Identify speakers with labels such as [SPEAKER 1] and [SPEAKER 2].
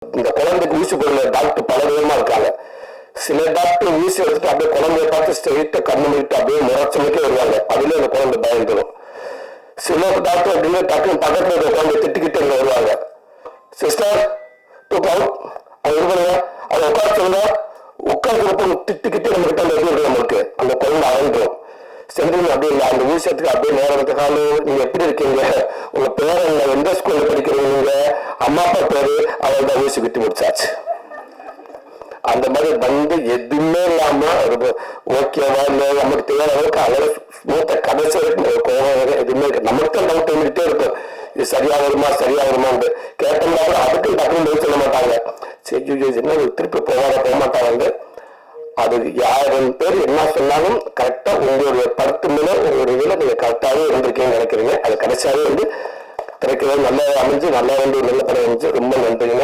[SPEAKER 1] இந்த குழந்தைக்கு ஊசி போடுற டாக்டர் பல விதமா இருக்காங்க. சில டாக்டர் ஊசி எடுத்துட்டு அப்படியே குழந்தைய பார்த்து ஸ்ட்ரெயிட்டா கண்ணு முடிட்டு அப்படியே முறைச்சமைக்கே வருவாங்க. அதுல அந்த குழந்தை பயந்துடும். சில டாக்டர் அப்படின்னு டக்குனு பக்கத்துல இருக்க குழந்தை திட்டுக்கிட்டு இங்க வருவாங்க. சிஸ்டர் தூக்கம் அது பண்ணுங்க, அதை உட்கார சொல்லுங்க, உட்காந்து திட்டுக்கிட்டு நம்ம கிட்ட இருக்கு நம்மளுக்கு அந்த குழந்தை அகன்றும் சென்று அப்படியே இல்லை அந்த விஷயத்துக்கு அப்படியே நேரம் காலம். நீங்க எப்படி இருக்கீங்க, உங்க பேர் என்ன, எந்த ஸ்கூல்ல படிக்கிறீங்க, நீங்க அம்மா அப்பா பேரு, அவள் தான் ஊசி விட்டு முடிச்சாச்சு. அந்த மாதிரி வந்து எதுவுமே இல்லாம ஓகேவா இல்லை நமக்கு தேவையான அளவுக்கு அளவு மூத்த கடைசி வரைக்கும் எதுவுமே இருக்கு. நமக்கு தான் டவுட் இருந்துகிட்டே இருக்கும், இது சரியா வருமான்னு கேட்டோம்னா கூட அதுக்கு டக்குனு சொல்ல மாட்டாங்க. சரி என்ன திருப்பி போக மாட்டாங்க. அது 1000 பேர் என்ன சொன்னாலும் கரெக்டா உங்களுடைய படத்து மேல உங்களுடைய இதுல நீங்க கரெக்டாவே இருந்திருக்கீங்கன்னு நினைக்கிறீங்க. அது கடைசியாவே வந்து கிடைக்கிறது நல்லா அமைஞ்சு நல்லா நல்ல படம் அமைஞ்சு ரொம்ப நன்றிங்க.